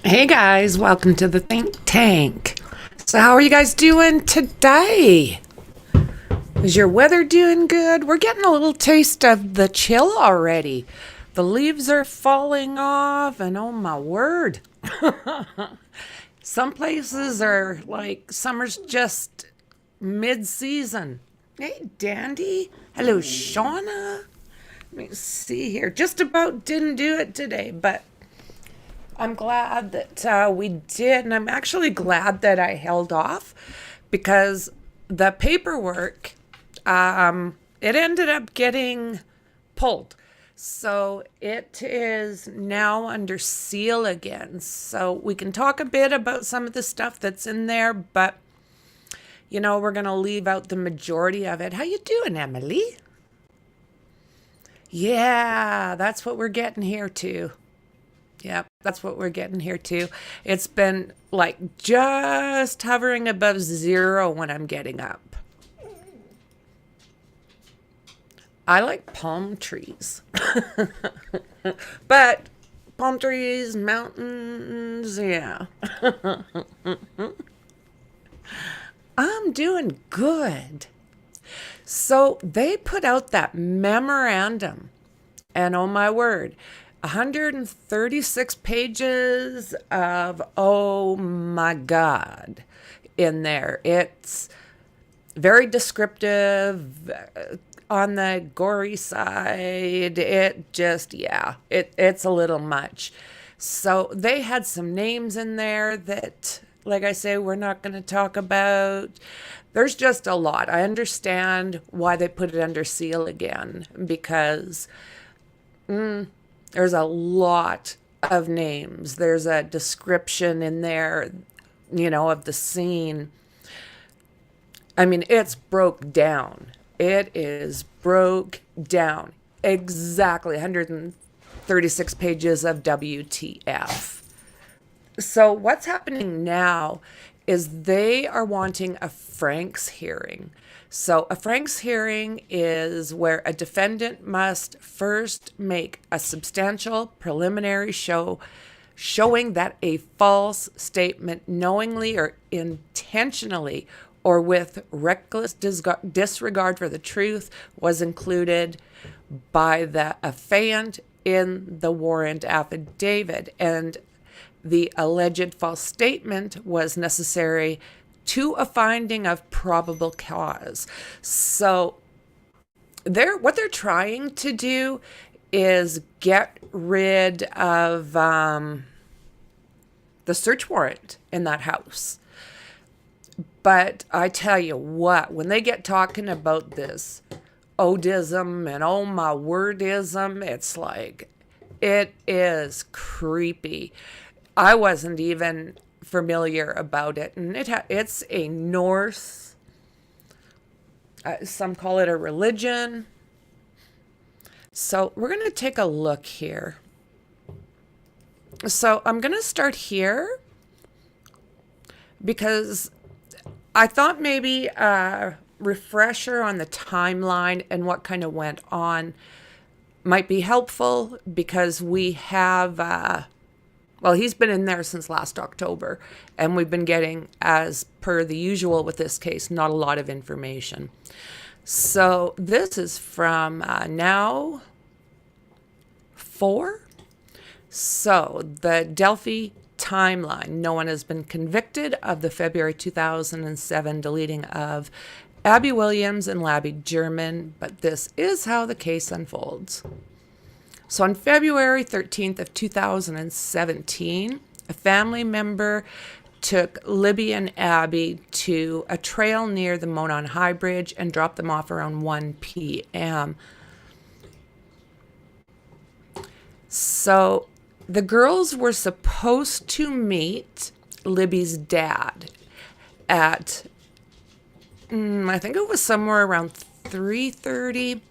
Hey guys, welcome to the think tank. So, how are you guys doing today? Is your weather doing good? We're getting a little taste of the chill already. The leaves are falling off, and oh my word. Some places are like summer's just mid season. Hey, Dandy. Hello, Shauna. Let me see here. Just about didn't do it today, but I'm glad that we did, and I'm actually glad that I held off because the paperwork, it ended up getting pulled. So it is now under seal again. So we can talk a bit about some of the stuff that's in there, but we're going to leave out the majority of it. How you doing, Emily? Yeah, that's what we're getting here too. Yep, that's what we're getting here too. It's been like just hovering above zero when I'm getting up. I like palm trees. But palm trees, mountains, yeah. I'm doing good. So they put out that memorandum, and oh my word, 136 pages of, oh my God, in there. It's very descriptive, on the gory side. It just, yeah, it's a little much. So they had some names in there that, like I say, we're not going to talk about. There's just a lot. I understand why they put it under seal again, because there's a lot of names. There's a description in there, of the scene. I mean, it's broke down. It is broke down. Exactly 136 pages of WTF. So what's happening now is they are wanting a Frank's hearing. So a Frank's hearing is where a defendant must first make a substantial preliminary showing that a false statement knowingly or intentionally or with reckless disregard for the truth was included by the affiant in the warrant affidavit, and the alleged false statement was necessary to a finding of probable cause. So what they're trying to do is get rid of the search warrant in that house. But I tell you what, when they get talking about this Odism and oh my wordism, it's like, it is creepy. I wasn't even familiar about it, and it's a Norse, some call it a religion. So we're going to take a look here. So I'm going to start here because I thought maybe a refresher on the timeline and what kind of went on might be helpful, because we have he's been in there since last October, and we've been getting, as per the usual with this case, not a lot of information. So this is from Now 4. So the Delphi timeline. No one has been convicted of the February 2007 deleting of Abby Williams and Labby German, but this is how the case unfolds. So on February 13th of 2017, a family member took Libby and Abby to a trail near the Monon High Bridge and dropped them off around 1 p.m. So the girls were supposed to meet Libby's dad at, I think it was somewhere around 3:30.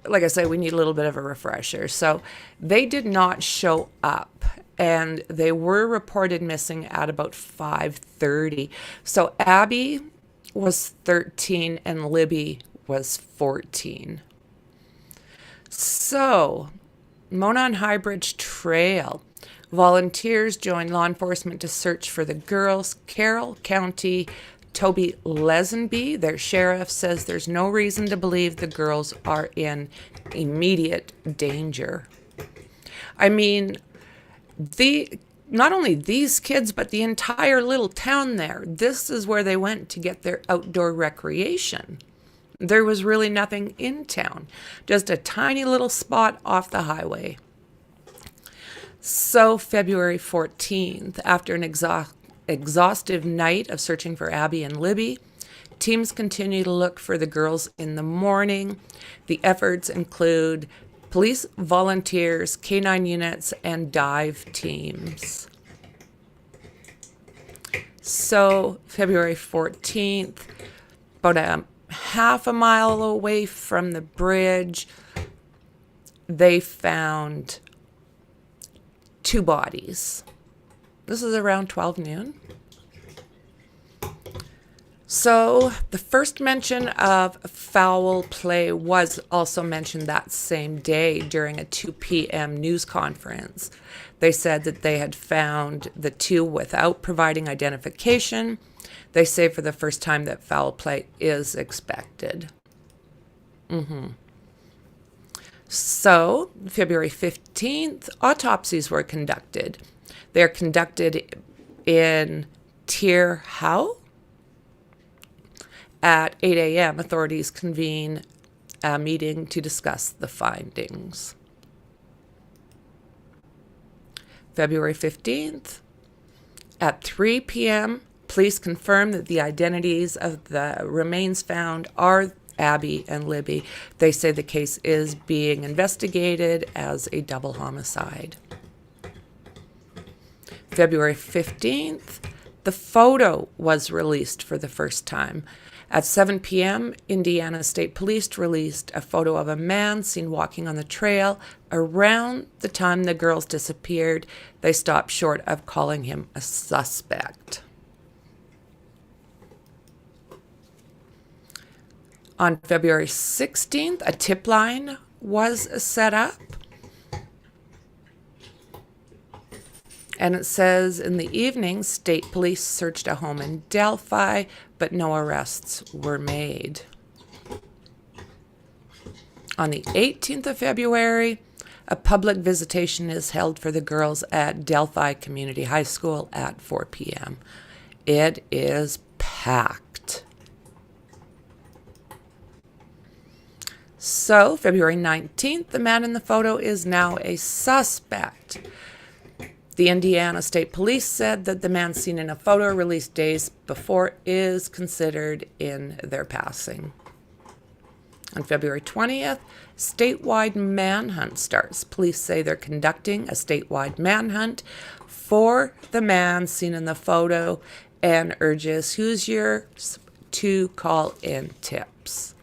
Like I say, we need a little bit of a refresher. So they did not show up, and they were reported missing at about 5:30. So Abby was 13 and Libby was 14. So Monon High Bridge Trail Volunteers joined law enforcement to search for the girls. Carroll County Toby Lesenby, their sheriff, says there's no reason to believe the girls are in immediate danger. I mean, not only these kids, but the entire little town there, this is where they went to get their outdoor recreation. There was really nothing in town, just a tiny little spot off the highway. So February 14th, after an exhaustive night of searching for Abby and Libby, teams continue to look for the girls in the morning. The efforts include police, volunteers, K-9 units, and dive teams. So February 14th, about a half a mile away from the bridge, they found 2 bodies. This is around 12 noon. So the first mention of foul play was also mentioned that same day during a 2 p.m. news conference. They said that they had found the 2 without providing identification. They say for the first time that foul play is expected. So February 15th, autopsies were conducted. They're conducted in Tier Howe. At 8 a.m., authorities convene a meeting to discuss the findings. February 15th, at 3 p.m., police confirm that the identities of the remains found are Abby and Libby. They say the case is being investigated as a double homicide. February 15th, the photo was released for the first time. At 7 p.m., Indiana State Police released a photo of a man seen walking on the trail. Around the time the girls disappeared, they stopped short of calling him a suspect. On February 16th, a tip line was set up. And it says, in the evening, state police searched a home in Delphi, but no arrests were made. On the 18th of February, a public visitation is held for the girls at Delphi Community High School at 4 p.m. It is packed. So, February 19th, the man in the photo is now a suspect. The Indiana State Police said that the man seen in a photo released days before is considered in their passing. On February 20th, statewide manhunt starts. Police say they're conducting a statewide manhunt for the man seen in the photo and urges Hoosiers to call in tips.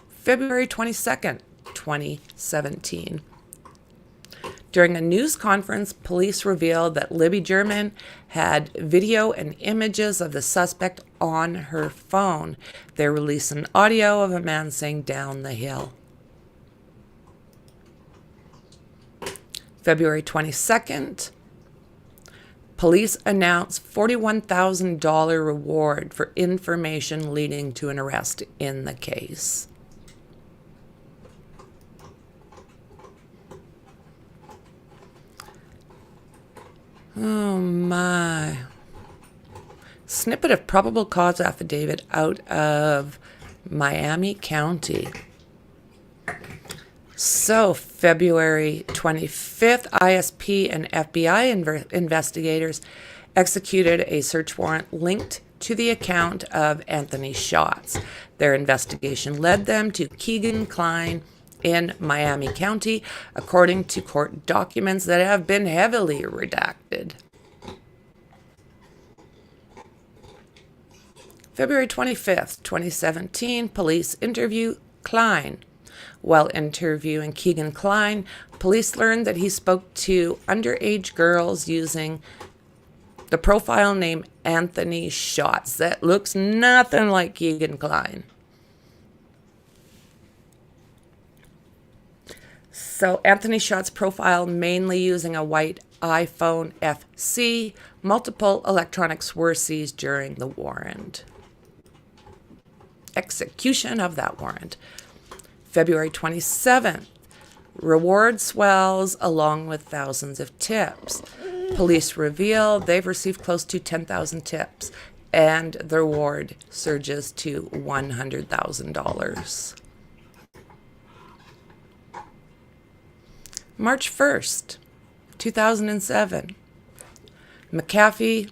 February 22nd, 2017. During a news conference, police revealed that Libby German had video and images of the suspect on her phone. They released an audio of a man saying down the hill. February 22nd, police announced $41,000 reward for information leading to an arrest in the case. Oh my. Snippet of probable cause affidavit out of Miami County. So, February 25th, ISP and FBI investigators executed a search warrant linked to the account of Anthony Schatz. Their investigation led them to Keegan Klein in Miami County, according to court documents that have been heavily redacted. February 25th, 2017, police interview Klein. While interviewing Keegan Klein, police learned that he spoke to underage girls using the profile name Anthony Schatz. That looks nothing like Keegan Klein. So Anthony Schott's profile mainly using a white iPhone FC. Multiple electronics were seized during the warrant. Execution of that warrant. February 27th. Reward swells along with thousands of tips. Police reveal they've received close to 10,000 tips, and the reward surges to $100,000. March 1st, 2007. McAfee,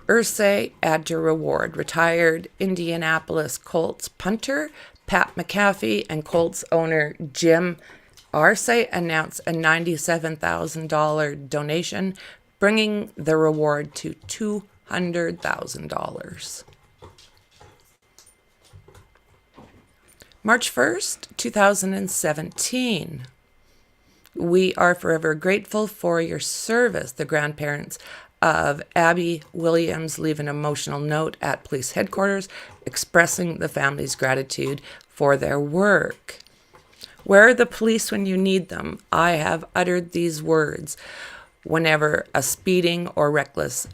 Irsay add to reward. Retired Indianapolis Colts punter Pat McAfee and Colts owner Jim Irsay announce a $97,000 donation, bringing the reward to $200,000. March 1st, 2017. We are forever grateful for your service. The grandparents of Abby Williams leave an emotional note at police headquarters expressing the family's gratitude for their work. Where are the police when you need them? I have uttered these words whenever a speeding or reckless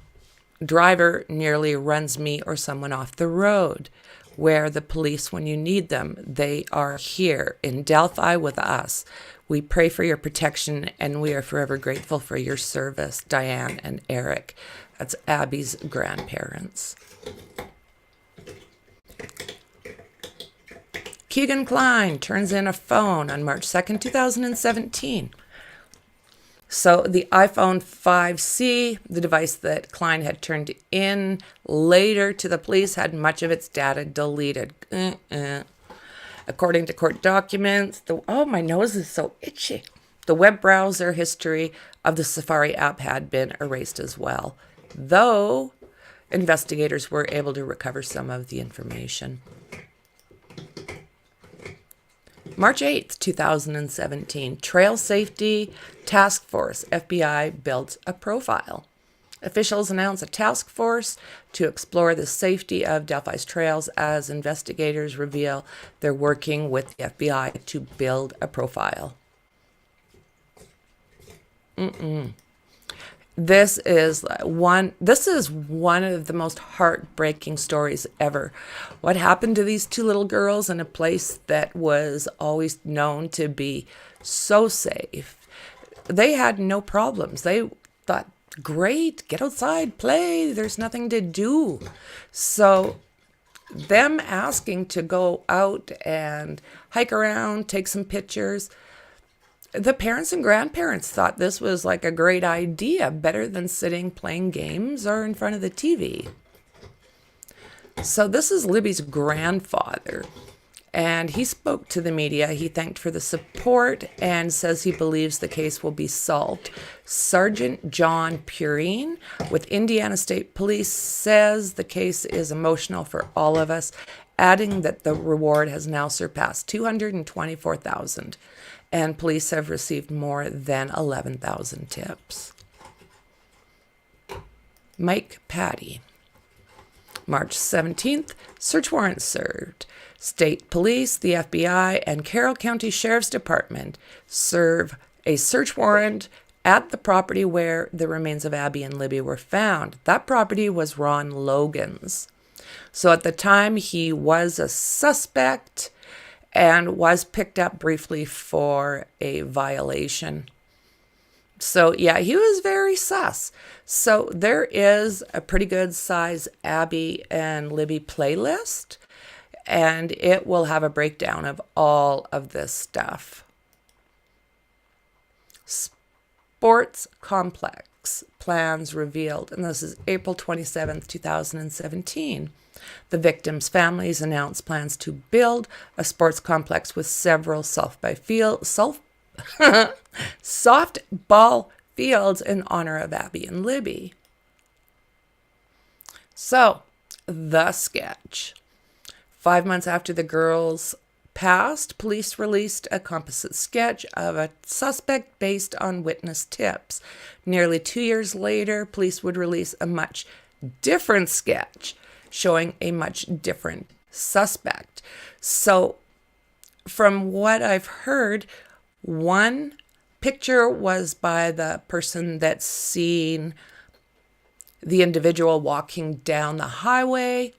driver nearly runs me or someone off the road. Where are the police when you need them? They are here in Delphi with us. We pray for your protection, and we are forever grateful for your service, Diane and Eric. That's Abby's grandparents. Keegan Klein turns in a phone on March 2nd, 2017. So the iPhone 5C, the device that Klein had turned in later to the police, had much of its data deleted. According to court documents, oh, my nose is so itchy. The web browser history of the Safari app had been erased as well, though investigators were able to recover some of the information. March 8th, 2017, Trail Safety Task Force, FBI, built a profile. Officials announce a task force to explore the safety of Delphi's trails as investigators reveal they're working with the FBI to build a profile. This is one of the most heartbreaking stories ever. What happened to these two little girls in a place that was always known to be so safe? They had no problems. They thought, great, get outside, play, there's nothing to do. So them asking to go out and hike around, take some pictures, the parents and grandparents thought this was like a great idea, better than sitting playing games or in front of the TV. So this is Libby's grandfather, and he spoke to the media. He thanked for the support and says he believes the case will be solved. Sergeant John Purine with Indiana State Police says the case is emotional for all of us, adding that the reward has now surpassed $224,000, and police have received more than 11,000 tips. Mike Patty. March 17th, search warrant served. State Police, the FBI, and Carroll County Sheriff's Department serve a search warrant at the property where the remains of Abby and Libby were found. That property was Ron Logan's. So at the time, he was a suspect and was picked up briefly for a violation. So yeah, he was very sus. So there is a pretty good size Abby and Libby playlist, and it will have a breakdown of all of this stuff. Sports complex plans revealed, and this is April 27th, 2017. The victims' families announced plans to build a sports complex with several softball fields in honor of Abby and Libby. So, the sketch. 5 months after the girls passed, police released a composite sketch of a suspect based on witness tips. Nearly 2 years later, police would release a much different sketch showing a much different suspect. So from what I've heard, One picture was by the person that's seen the individual walking down the highway,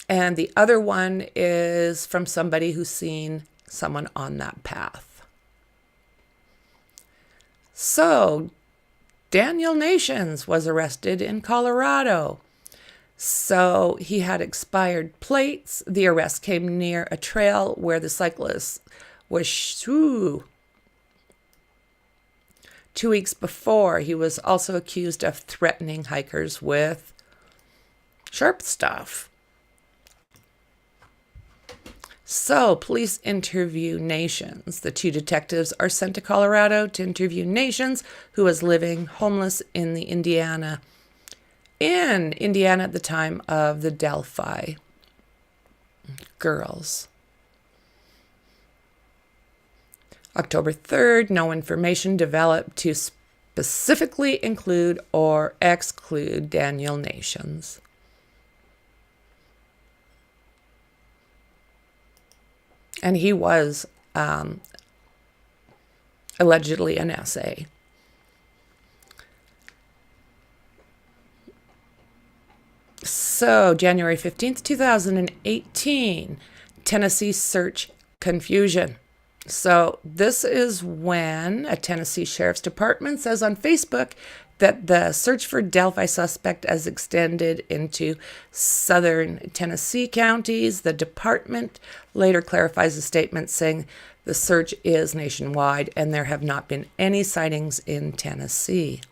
and the other one is from somebody who's seen someone on that path. So, Daniel Nations was arrested in Colorado. So, he had expired plates. The arrest came near a trail where the cyclist was 2 weeks before. He was also accused of threatening hikers with sharp stuff. So, police interview Nations. The 2 detectives are sent to Colorado to interview Nations, who was living homeless in Indiana at the time of the Delphi girls. October 3rd, no information developed to specifically include or exclude Daniel Nations. And he was allegedly an SA. So, January 15th, 2018, Tennessee search confusion. So, this is when a Tennessee Sheriff's Department says on Facebook that the search for Delphi suspect has extended into southern Tennessee counties. The department later clarifies the statement, saying the search is nationwide and there have not been any sightings in Tennessee.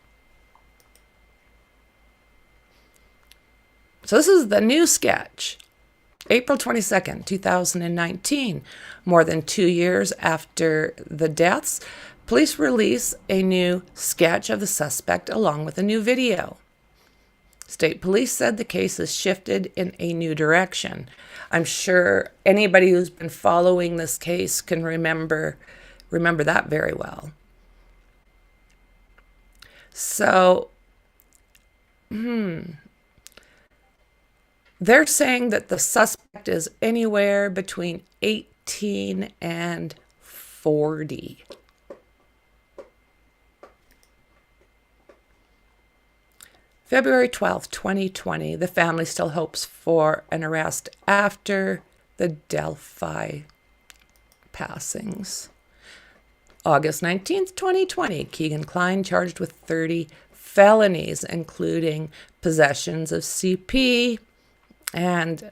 So this is the new sketch. April 22nd, 2019, more than 2 years after the deaths, police release a new sketch of the suspect along with a new video. State police said the case has shifted in a new direction. I'm sure anybody who's been following this case can remember that very well. So, they're saying that the suspect is anywhere between 18 and 40. February 12th, 2020, the family still hopes for an arrest after the Delphi passings. August 19th, 2020, Keegan Kline charged with 30 felonies, including possessions of CP and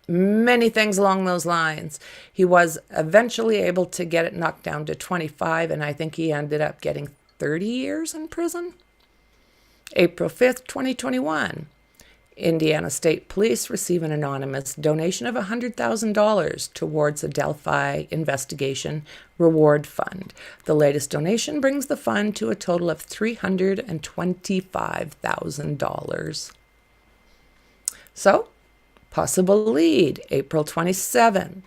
many things along those lines. He was eventually able to get it knocked down to 25, and I think he ended up getting 30 years in prison. April 5th, 2021, Indiana State Police receive an anonymous donation of $100,000 towards a Delphi investigation reward fund. The latest donation brings the fund to a total of $325,000. So, possible lead, April 27th.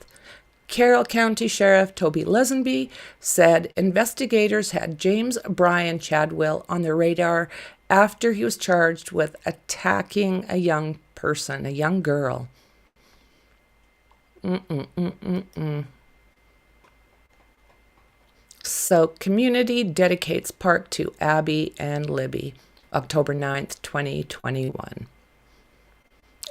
Carroll County Sheriff Toby Lesenby said investigators had James Brian Chadwell on their radar after he was charged with attacking a young person, a young girl. So, community dedicates park to Abby and Libby, October 9th, 2021.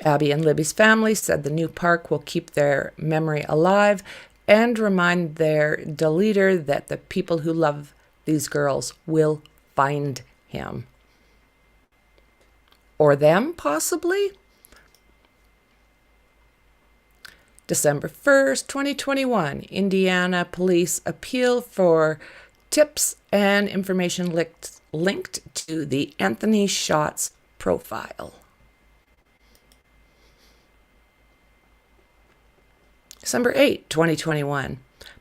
Abby and Libby's family said the new park will keep their memory alive and remind their deleter that the people who love these girls will find him. Or them, possibly? December 1st, 2021, Indiana police appeal for tips and information linked to the Anthony Shots profile. December 8, 2021,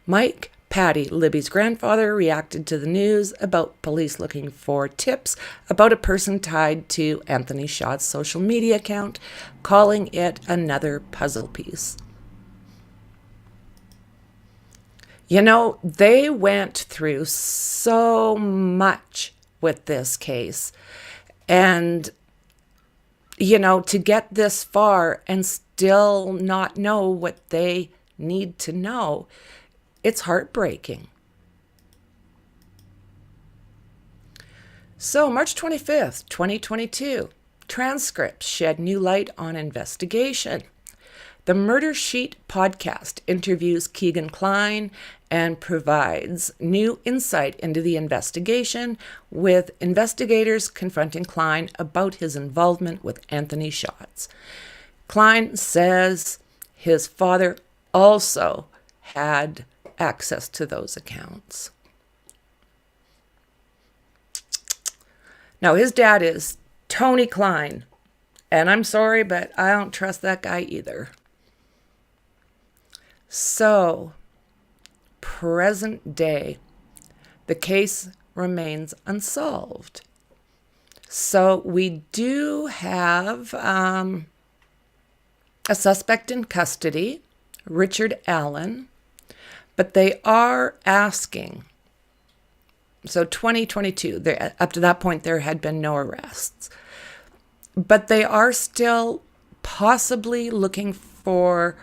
Mike Patty, Libby's grandfather, reacted to the news about police looking for tips about a person tied to Anthony Shots' social media account, calling it another puzzle piece. You know, they went through so much with this case. And, you know, to get this far and still not know what they need to know, it's heartbreaking. So, March 25th, 2022, transcripts shed new light on investigation. The Murder Sheet podcast interviews Keegan Kline and provides new insight into the investigation, with investigators confronting Kline about his involvement with Anthony Shots. Kline says his father also had access to those accounts. Now, his dad is Tony Kline, and I'm sorry, but I don't trust that guy either. So, present day, the case remains unsolved. So, we do have a suspect in custody, Richard Allen, but they are asking. So 2022, up to that point, there had been no arrests. But they are still possibly looking for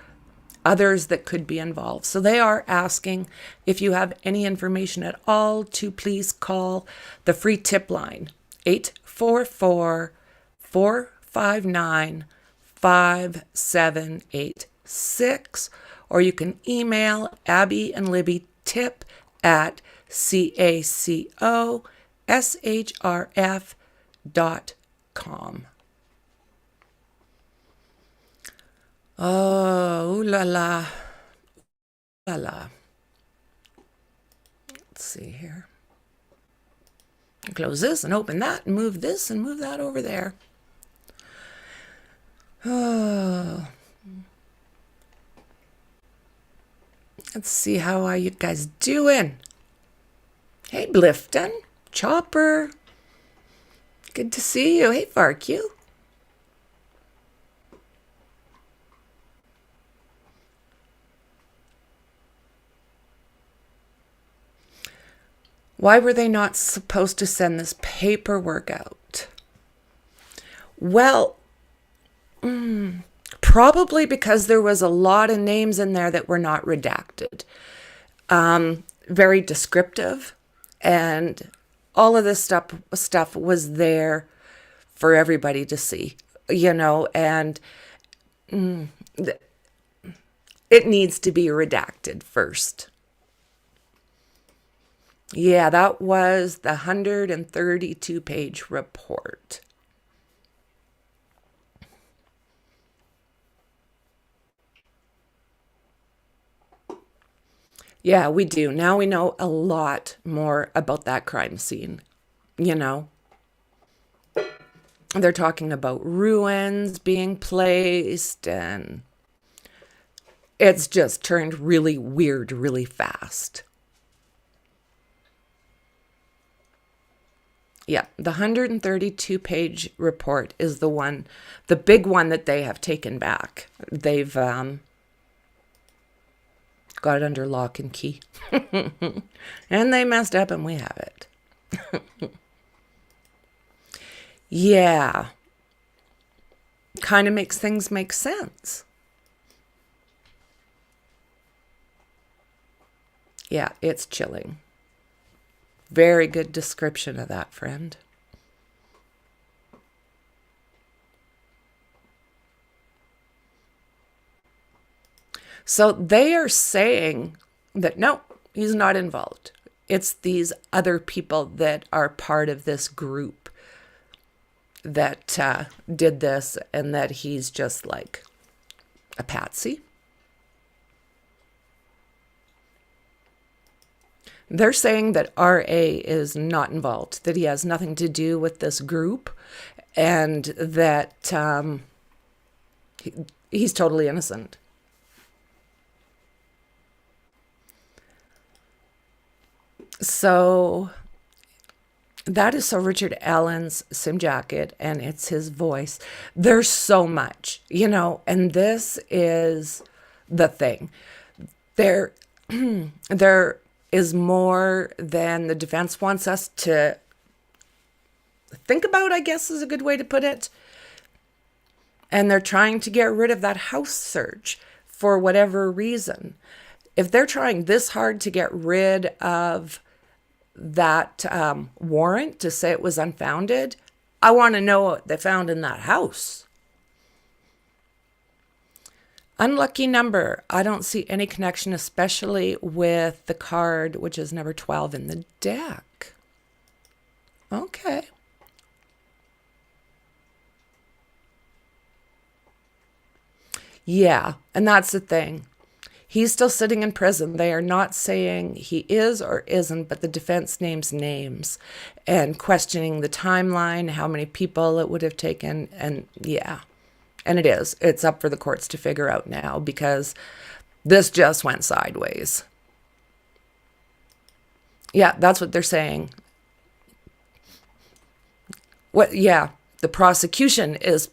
others that could be involved. So they are asking if you have any information at all to please call the free tip line, 844-459-5786. Or you can email Abby and Libby tip at cacoshrf.com. Oh, ooh la la. La la. Let's see here. Close this and open that and move this and move that over there. Oh. Let's see, how are you guys doing? Hey, Blifton, Chopper. Good to see you. Hey, Farq. Why were they not supposed to send this paperwork out? Well, probably because there was a lot of names in there that were not redacted. Very descriptive. And all of this stuff was there for everybody to see, and it needs to be redacted first. Yeah, that was the 132-page report. Yeah, we do. Now we know a lot more about that crime scene, They're talking about ruins being placed, and it's just turned really weird really fast. Yeah, the 132-page report is the big one that they have taken back. They've got it under lock and key. And they messed up and we have it. Yeah. Kind of makes things make sense. Yeah, it's chilling. Very good description of that, friend. So they are saying that no, he's not involved. It's these other people that are part of this group that did this, and that he's just like a patsy. They're saying that RA is not involved, that he has nothing to do with this group, and that he's totally innocent. So that is Richard Allen's sim jacket, and it's his voice. There's so much, and this is the thing. There is more than the defense wants us to think about, I guess is a good way to put it. And they're trying to get rid of that house search for whatever reason. If they're trying this hard to get rid of that warrant to say it was unfounded. I want to know what they found in that house. Unlucky number. I don't see any connection, especially with the card, which is number 12 in the deck. Okay. Yeah, and that's the thing. He's still sitting in prison. They are not saying he is or isn't, but the defense names names and questioning the timeline, how many people it would have taken. And yeah, and it is. It's up for the courts to figure out now because this just went sideways. Yeah, that's what they're saying. What? Yeah, the prosecution is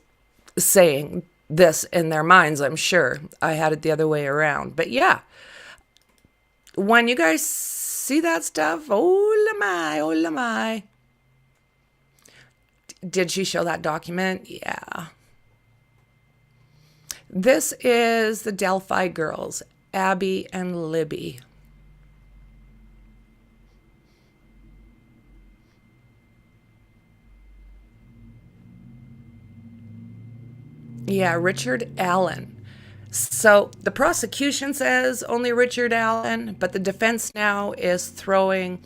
saying this in their minds, I'm sure. I had it the other way around. But yeah, when you guys see that stuff, oh la my, oh la my. Did she show that document? Yeah. This is the Delphi girls, Abby and Libby. Yeah, Richard Allen. So the prosecution says only Richard Allen, but the defense now is throwing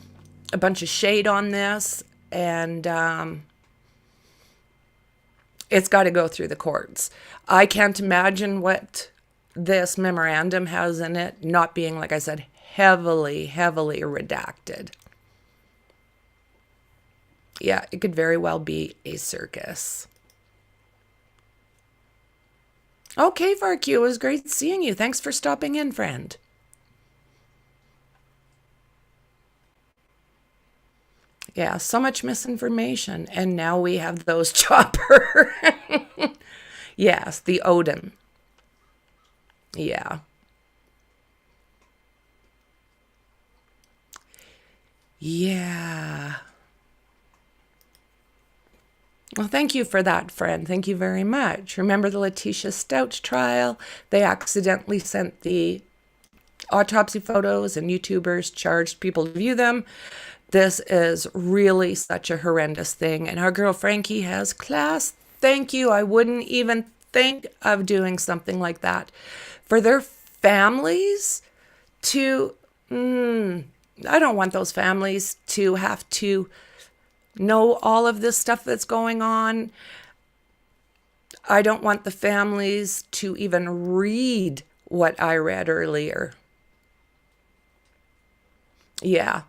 a bunch of shade on this, and it's got to go through the courts. I can't imagine what this memorandum has in it, not being, like I said, heavily, heavily redacted. Yeah, it could very well be a circus. Okay, Farq, it was great seeing you. Thanks for stopping in, friend. Yeah, so much misinformation. And now we have those chopper. Yes, the Odin. Yeah. Yeah. Well, thank you for that, friend. Thank you very much. Remember the Letitia Stout trial? They accidentally sent the autopsy photos and YouTubers charged people to view them. This is really such a horrendous thing. And our girl Franky has class. Thank you. I wouldn't even think of doing something like that. For their families to, I don't want those families to have to know all of this stuff that's going on. I don't want the families to even read what I read earlier. Yeah.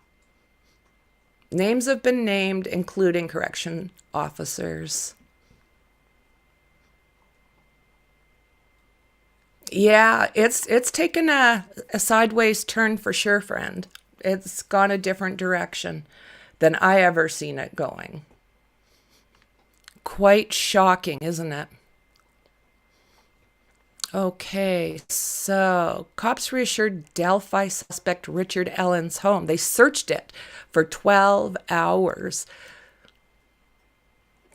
Names have been named, including correction officers. Yeah, it's taken a sideways turn for sure, friend. It's gone a different direction than I ever seen it going. Quite shocking, isn't it? Okay, so cops reassured Delphi suspect Richard Allen's home. They searched it for 12 hours.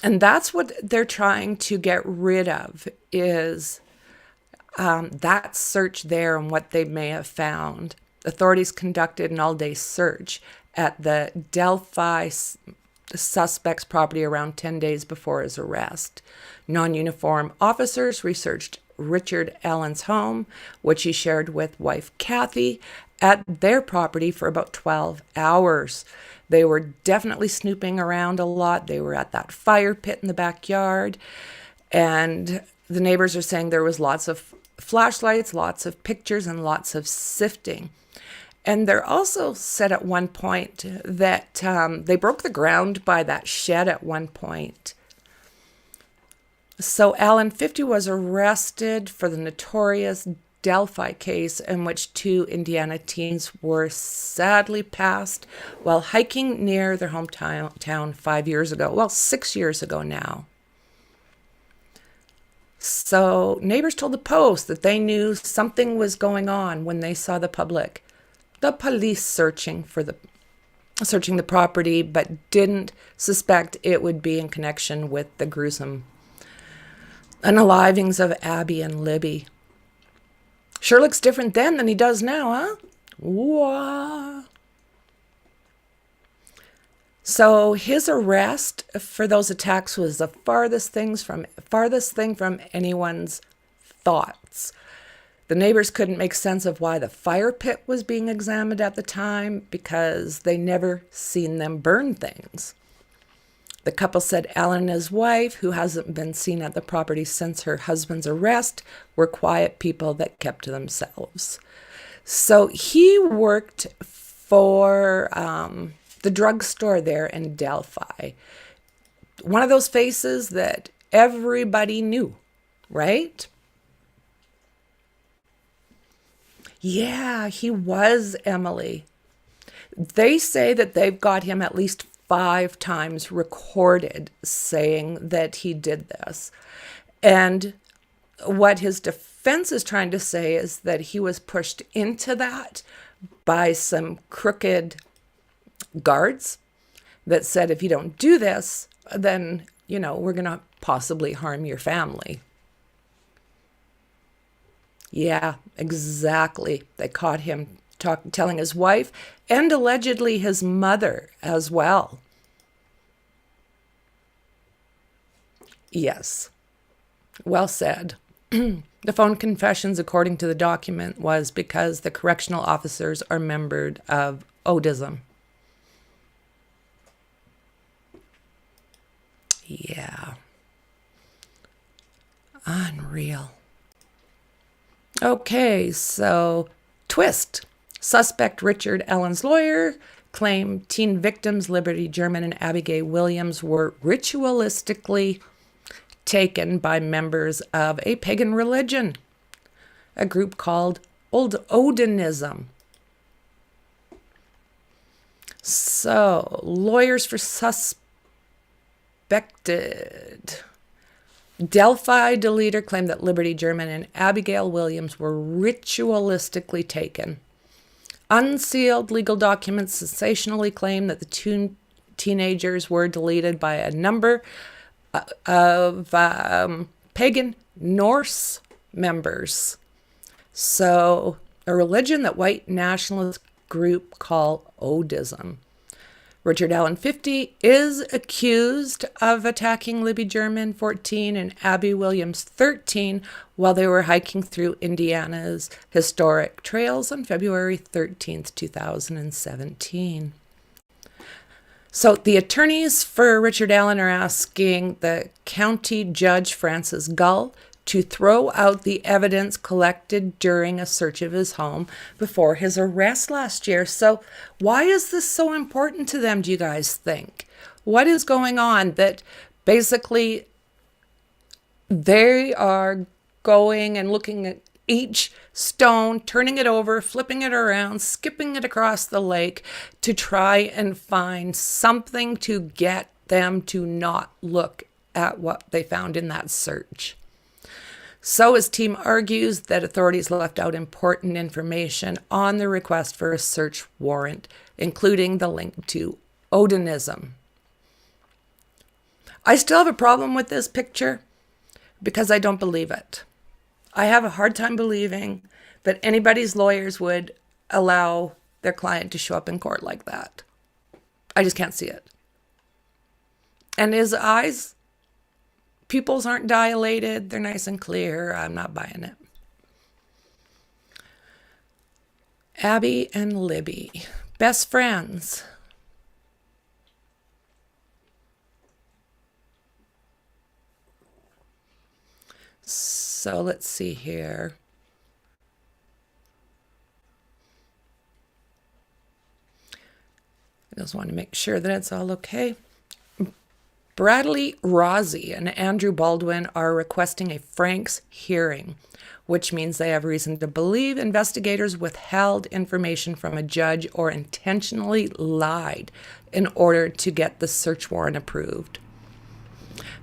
And that's what they're trying to get rid of, is that search there and what they may have found. Authorities conducted an all-day search at the Delphi suspect's property around 10 days before his arrest. Non-uniform officers researched Richard Allen's home, which he shared with wife Kathy, at their property for about 12 hours. They were definitely snooping around a lot. They were at that fire pit in the backyard, and the neighbors are saying there was lots of flashlights, lots of pictures, and lots of sifting. And they're also said at one point that they broke the ground by that shed at one point. So Allen, 50, was arrested for the notorious Delphi case in which 2 Indiana teens were sadly passed while hiking near their hometown 5 years ago. Well, 6 years ago now. So neighbors told the Post that they knew something was going on when they saw the police searching the property, but didn't suspect it would be in connection with the gruesome unalivings of Abby and Libby. Sure looks different then than he does now, huh? Wah. So his arrest for those attacks was the farthest thing from anyone's thoughts. The neighbors couldn't make sense of why the fire pit was being examined at the time because they never seen them burn things. The couple said Alan and his wife, who hasn't been seen at the property since her husband's arrest, were quiet people that kept to themselves. So he worked for the drugstore there in Delphi. One of those faces that everybody knew, right? Yeah, he was, Emily. They say that they've got him at least 5 times recorded saying that he did this. And what his defense is trying to say is that he was pushed into that by some crooked guards that said, if you don't do this, then, we're going to possibly harm your family. Yeah, exactly. They caught him telling his wife and allegedly his mother as well. Yes, well said. The phone confessions, according to the document, was because the correctional officers are members of ODism. Yeah. Unreal. Okay, so twist. Suspect Richard Allen's lawyer claimed teen victims Liberty German and Abigail Williams were ritualistically taken by members of a pagan religion, a group called Old Odinism. So, lawyers for suspected. Delphi deleter claimed that Liberty German and Abigail Williams were ritualistically taken. Unsealed legal documents sensationally claim that the 2 teenagers were deleted by a number of pagan Norse members. So, a religion that white nationalist group call Odism. Richard Allen, 50, is accused of attacking Libby German, 14, and Abby Williams, 13, while they were hiking through Indiana's historic trails on February 13th, 2017. So the attorneys for Richard Allen are asking the county judge, Francis Gull, to throw out the evidence collected during a search of his home before his arrest last year. So why is this so important to them, do you guys think? What is going on that basically they are going and looking at each stone, turning it over, flipping it around, skipping it across the lake to try and find something to get them to not look at what they found in that search? So his team argues that authorities left out important information on the request for a search warrant, including the link to Odinism. I still have a problem with this picture because I don't believe it. I have a hard time believing that anybody's lawyers would allow their client to show up in court like that. I just can't see it. And his eyes, pupils aren't dilated. They're nice and clear. I'm not buying it. Abby and Libby, best friends. So let's see here. I just want to make sure that it's all okay. Bradley Rossi and Andrew Baldwin are requesting a Frank's hearing, which means they have reason to believe investigators withheld information from a judge or intentionally lied in order to get the search warrant approved.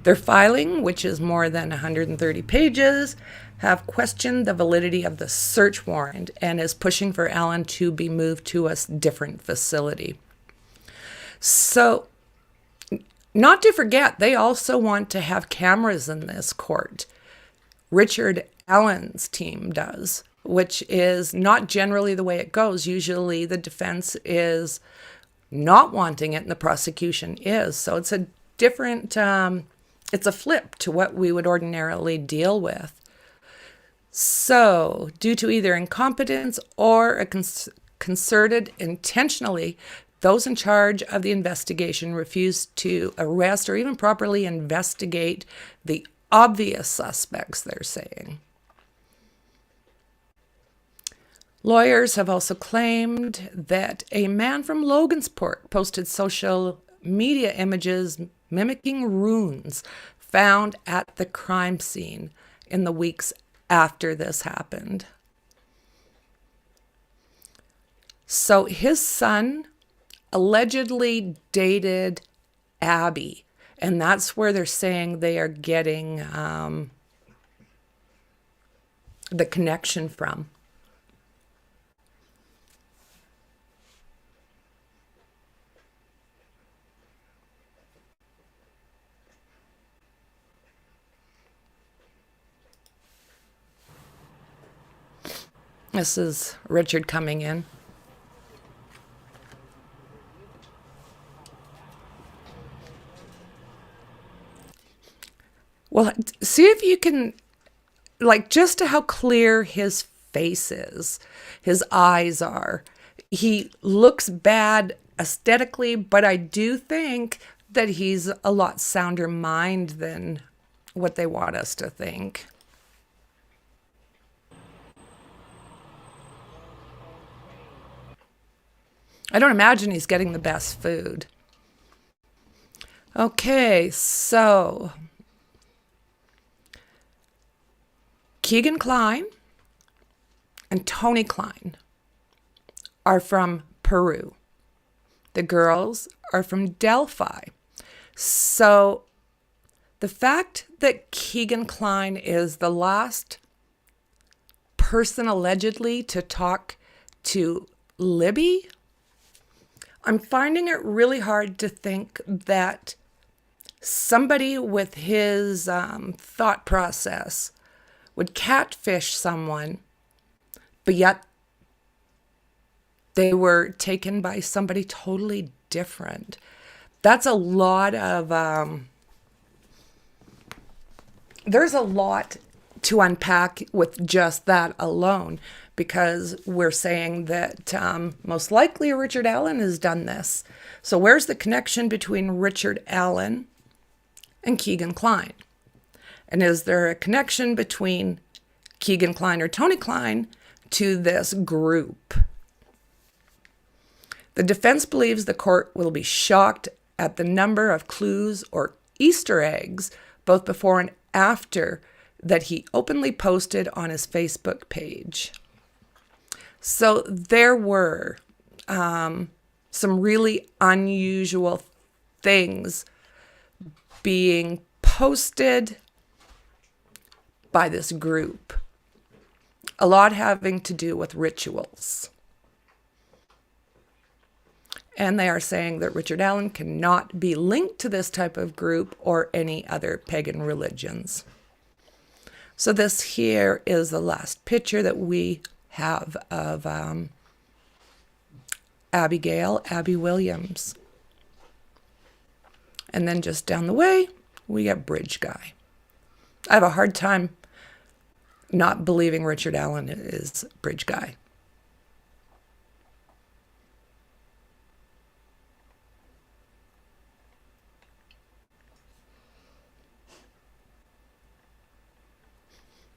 Their filing, which is more than 130 pages, have questioned the validity of the search warrant and is pushing for Allen to be moved to a different facility. So, not to forget, they also want to have cameras in this court. Richard Allen's team does, which is not generally the way it goes. Usually the defense is not wanting it and the prosecution is. So it's a different, it's a flip to what we would ordinarily deal with. So, due to either incompetence or a concerted intentionally, those in charge of the investigation refused to arrest or even properly investigate the obvious suspects, they're saying. Lawyers have also claimed that a man from Logansport posted social media images mimicking runes found at the crime scene in the weeks after this happened. So his son allegedly dated Abby, and that's where they're saying they are getting the connection from. This is Richard coming in. Well, see if you can, like, just how clear his face is, his eyes are. He looks bad aesthetically, but I do think that he's a lot sounder mind than what they want us to think. I don't imagine he's getting the best food. Okay, so Keegan Kline and Tony Kline are from Peru. The girls are from Delphi. So the fact that Keegan Kline is the last person allegedly to talk to Libby, I'm finding it really hard to think that somebody with his thought process would catfish someone, but yet they were taken by somebody totally different. That's a lot of, there's a lot to unpack with just that alone, because we're saying that most likely Richard Allen has done this. So where's the connection between Richard Allen and Keegan Kline? And is there a connection between Keegan Kline or Tony Kline to this group? The defense believes the court will be shocked at the number of clues or Easter eggs, both before and after, that he openly posted on his Facebook page. So there were some really unusual things being posted by this group. A lot having to do with rituals. And they are saying that Richard Allen cannot be linked to this type of group or any other pagan religions. So this here is the last picture that we have of Abby Williams. And then just down the way, we got Bridge Guy. I have a hard time not believing Richard Allen is Bridge Guy.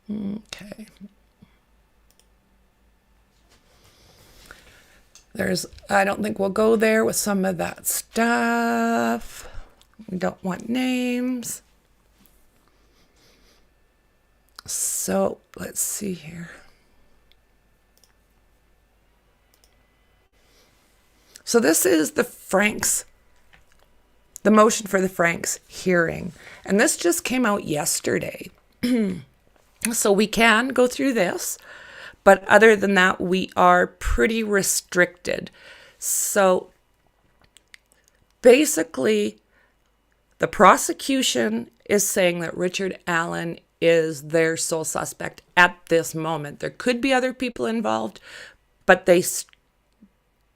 Okay. I don't think we'll go there with some of that stuff. We don't want names. So let's see here. So this is the motion for the Franks hearing. And this just came out yesterday. So we can go through this. But other than that, we are pretty restricted. So basically, the prosecution is saying that Richard Allen is their sole suspect at this moment. There could be other people involved, but they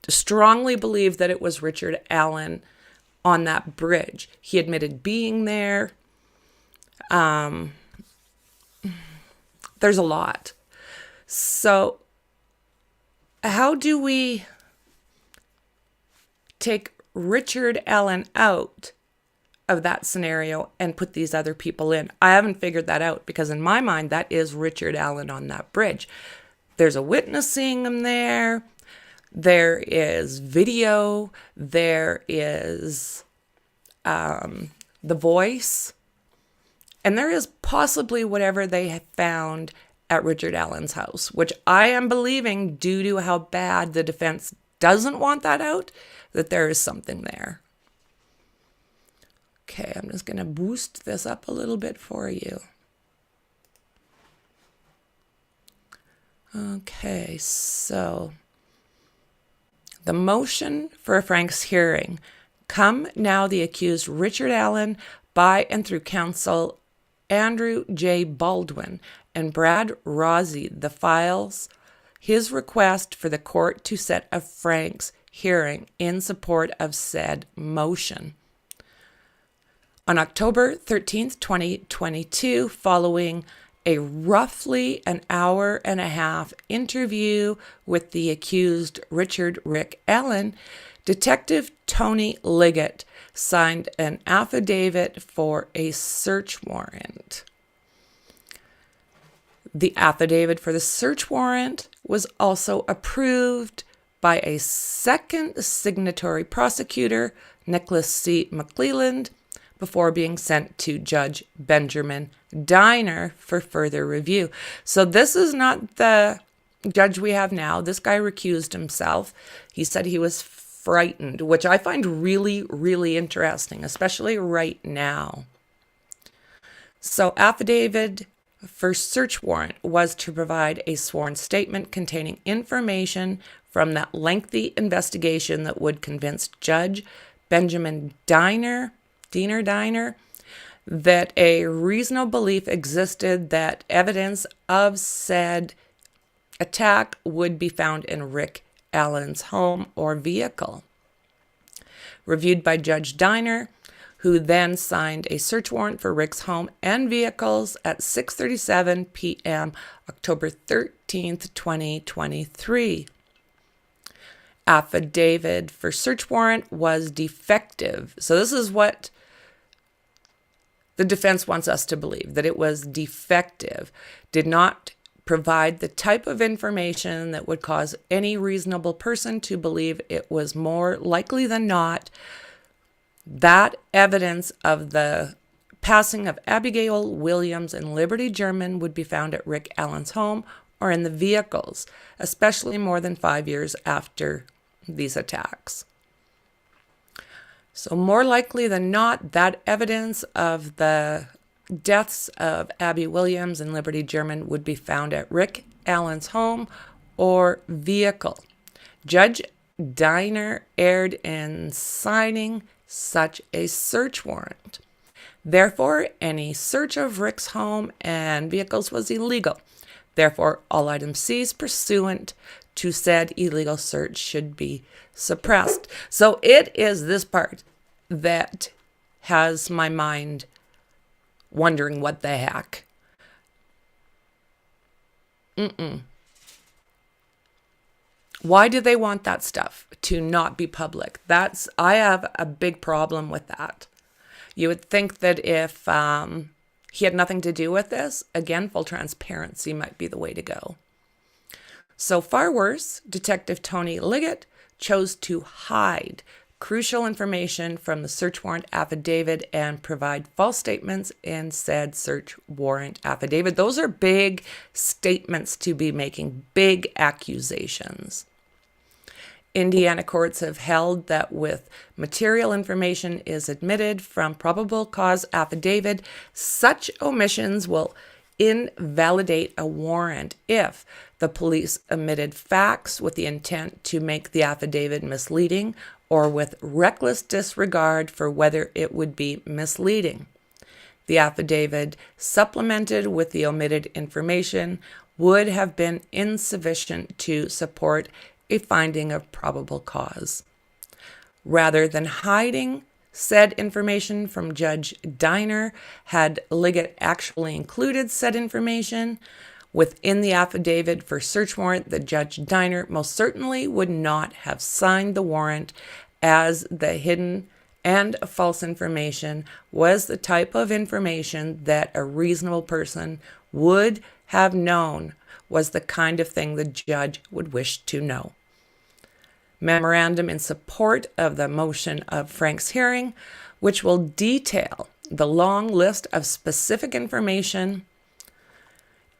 strongly believe that it was Richard Allen on that bridge. He admitted being there. There's a lot. So how do we take Richard Allen out of that scenario and put these other people in? I haven't figured that out, because in my mind, that is Richard Allen on that bridge. There's a witness seeing him there. There is video. There is the voice. And there is possibly whatever they have found at Richard Allen's house, which I am believing, due to how bad the defense doesn't want that out, that there is something there. Okay, I'm just going to boost this up a little bit for you. Okay, so the motion for Frank's hearing. Come now, the accused Richard Allen, by and through counsel Andrew J. Baldwin and Brad Rossi, the files his request for the court to set a Frank's hearing in support of said motion. On October 13th, 2022, following a roughly an hour and a half interview with the accused Richard Rick Allen, Detective Tony Liggett signed an affidavit for a search warrant. The affidavit for the search warrant was also approved by a second signatory prosecutor, Nicholas C. McClelland, before being sent to Judge Benjamin Diner for further review. So this is not the judge we have now. This guy recused himself. He said he was frightened, which I find really, really interesting, especially right now. So affidavit for search warrant was to provide a sworn statement containing information from that lengthy investigation that would convince Judge Benjamin Diner that a reasonable belief existed that evidence of said attack would be found in Rick Allen's home or vehicle. Reviewed by Judge Diner, who then signed a search warrant for Rick's home and vehicles at 6:37 p.m. October 13th, 2023. Affidavit for search warrant was defective. So this is what the defense wants us to believe, that it was defective, did not provide the type of information that would cause any reasonable person to believe it was more likely than not that evidence of the passing of Abigail Williams and Liberty German would be found at Rick Allen's home or in the vehicles, especially more than 5 years after these attacks. So more likely than not, that evidence of the deaths of Abby Williams and Liberty German would be found at Rick Allen's home or vehicle. Judge Diner erred in signing such a search warrant. Therefore, any search of Rick's home and vehicles was illegal. Therefore, all items seized pursuant to said illegal search should be suppressed. So it is this part that has my mind wondering what the heck. Why do they want that stuff to not be public? I have a big problem with that. You would think that if he had nothing to do with this, again, full transparency might be the way to go. So far worse, Detective Tony Liggett chose to hide crucial information from the search warrant affidavit and provide false statements in said search warrant affidavit. Those are big statements to be making, big accusations. Indiana courts have held that with material information is admitted from probable cause affidavit, such omissions will invalidate a warrant if the police omitted facts with the intent to make the affidavit misleading or with reckless disregard for whether it would be misleading. The affidavit, supplemented with the omitted information, would have been insufficient to support a finding of probable cause. Rather than hiding said information from Judge Diner, had Liggett actually included said information within the affidavit for search warrant, the Judge Diner most certainly would not have signed the warrant, as the hidden and false information was the type of information that a reasonable person would have known was the kind of thing the judge would wish to know. Memorandum in support of the motion of Frank's hearing, which will detail the long list of specific information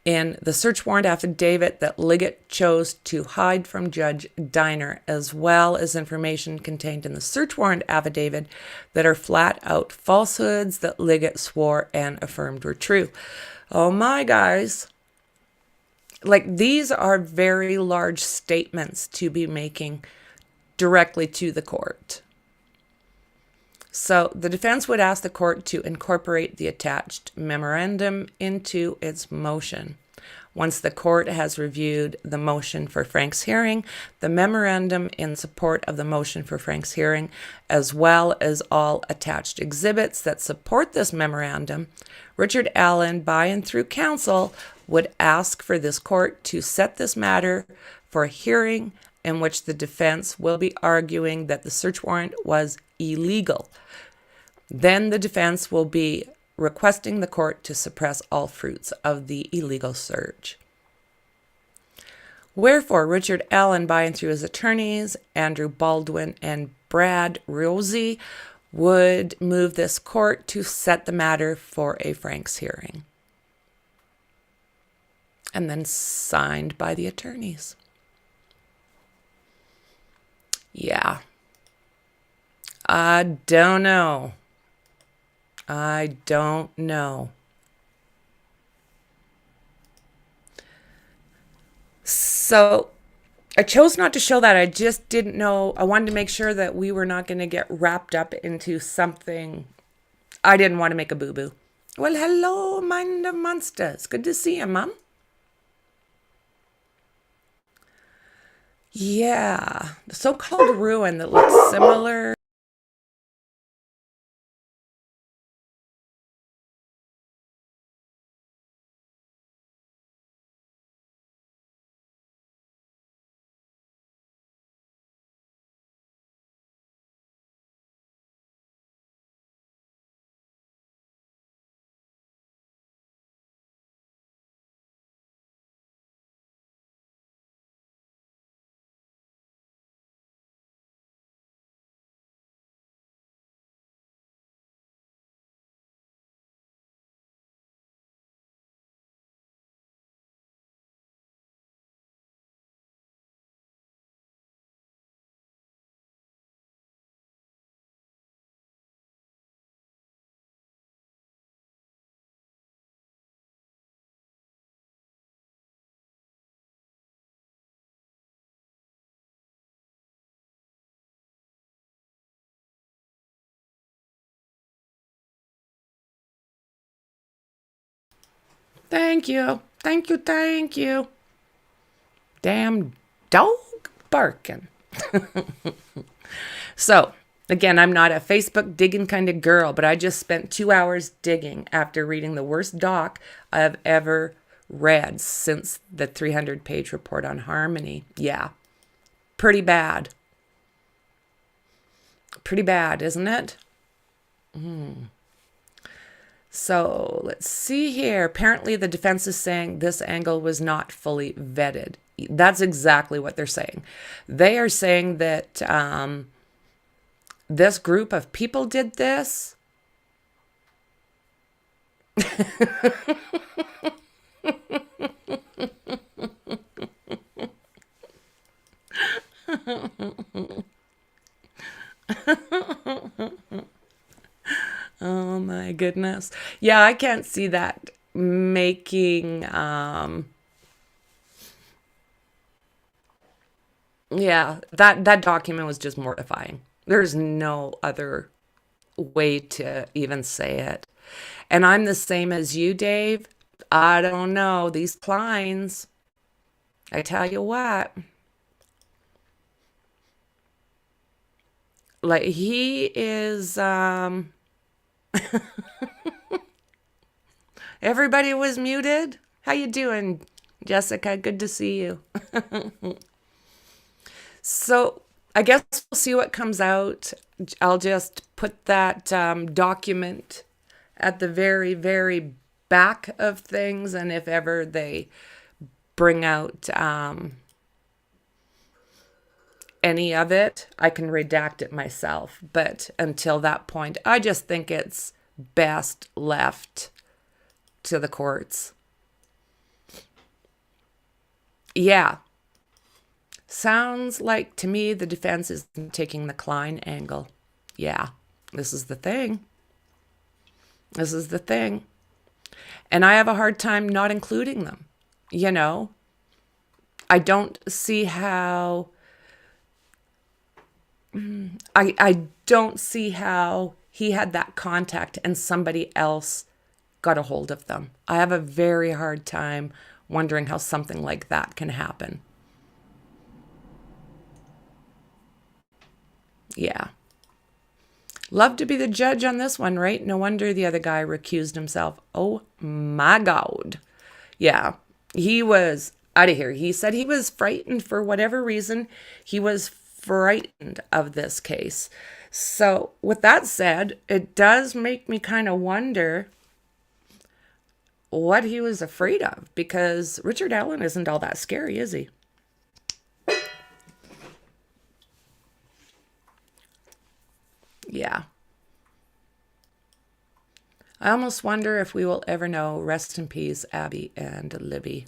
in the search warrant affidavit that Liggett chose to hide from Judge Diner, as well as information contained in the search warrant affidavit that are flat out falsehoods that Liggett swore and affirmed were true. Oh my, guys. Like, these are very large statements to be making directly to the court. So the defense would ask the court to incorporate the attached memorandum into its motion. Once the court has reviewed the motion for Frank's hearing, the memorandum in support of the motion for Frank's hearing, as well as all attached exhibits that support this memorandum, Richard Allen, by and through counsel, would ask for this court to set this matter for a hearing in which the defense will be arguing that the search warrant was illegal. Then the defense will be requesting the court to suppress all fruits of the illegal search. Wherefore, Richard Allen, by and through his attorneys, Andrew Baldwin and Brad Rosie, would move this court to set the matter for a Frank's hearing. And then signed by the attorneys. Yeah. I don't know. So I chose not to show that. I just didn't know. I wanted to make sure that we were not going to get wrapped up into something. I didn't want to make a boo-boo. Well, hello, Mind of Monsters. Good to see you, Mom. Yeah, the so-called ruin that looks similar. Thank you. Thank you. Thank you. Damn dog barking. So, again, I'm not a Facebook digging kind of girl, but I just spent 2 hours digging after reading the worst doc I've ever read since the 300-page report on Harmony. Yeah, pretty bad. Pretty bad, isn't it? So let's see here. Apparently the defense is saying this angle was not fully vetted. That's exactly what they're saying. They are saying that this group of people did this. Oh my goodness. Yeah, I can't see that making, yeah, that document was just mortifying. There's no other way to even say it. And I'm the same as you, Dave. I don't know. These Kleins, I tell you what. Like he is, everybody was muted. How you doing, Jessica? Good to see you. So I guess we'll see what comes out. I'll just put that document at the very, very back of things. And if ever they bring out any of it, I can redact it myself. But until that point, I just think it's best left to the courts. Yeah. Sounds like to me the defense is taking the Klein angle. Yeah, this is the thing. This is the thing. And I have a hard time not including them. You know, I don't see how... I don't see how he had that contact and somebody else got a hold of them. I have a very hard time wondering how something like that can happen. Yeah. Love to be the judge on this one, right? No wonder the other guy recused himself. Oh my God. Yeah. He was out of here. He said he was frightened for whatever reason. He was frightened of this case. So with that said, it does make me kind of wonder what he was afraid of, because Richard Allen isn't all that scary, is he? Yeah. I almost wonder if we will ever know. Rest in peace, Abby and Libby.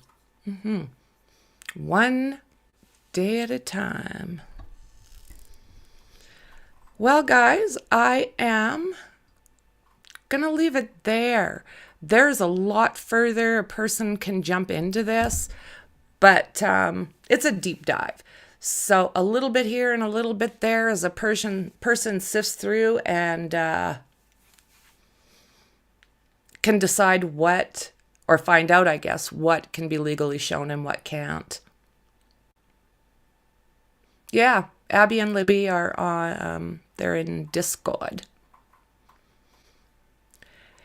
One day at a time. Well, guys, I am going to leave it there. There's a lot further a person can jump into this, but it's a deep dive. So a little bit here and a little bit there as a person sifts through and can decide what, or find out, I guess, what can be legally shown and what can't. Yeah, Abby and Libby are on, they're in Discord.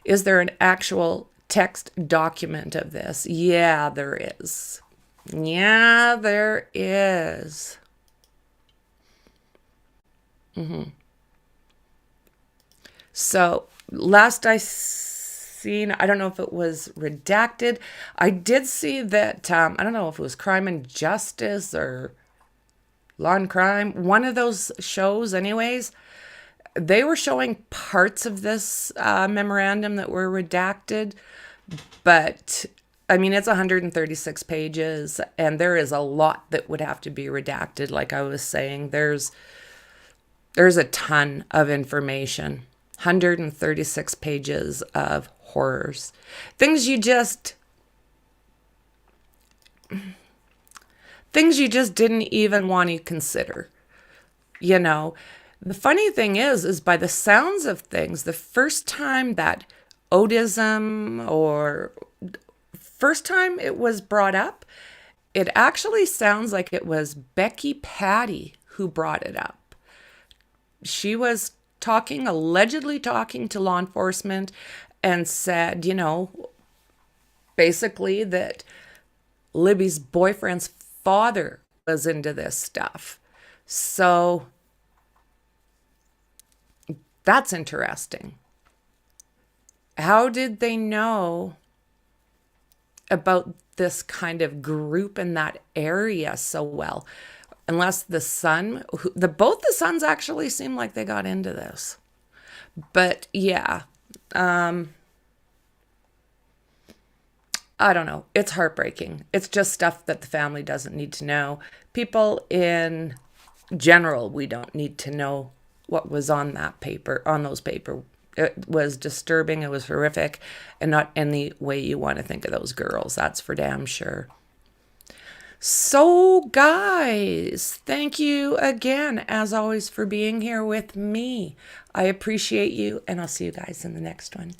Is there an actual text document of this? Yeah, there is. Yeah, there is. So last I seen, I don't know if it was redacted. I did see that, I don't know if it was Crime and Justice or Law and Crime, one of those shows anyways. They were showing parts of this memorandum that were redacted, but I mean, it's 136 pages, and there is a lot that would have to be redacted. Like I was saying, there's a ton of information. 136 pages of horrors. Things you just didn't even want to consider. You know, the funny thing is by the sounds of things, the first time that Otism or first time it was brought up, it actually sounds like it was Becky Patty who brought it up. She was allegedly talking to law enforcement and said, you know, basically that Libby's boyfriend's father was into this stuff. So that's interesting. How did they know about this kind of group in that area so well? Unless the son, both the sons actually seem like they got into this. But yeah, I don't know. It's heartbreaking. It's just stuff that the family doesn't need to know. People in general, we don't need to know what was on that paper, on those paper. It was disturbing. It was horrific, and not any way you want to think of those girls. That's for damn sure. So guys, thank you again, as always, for being here with me. I appreciate you, and I'll see you guys in the next one.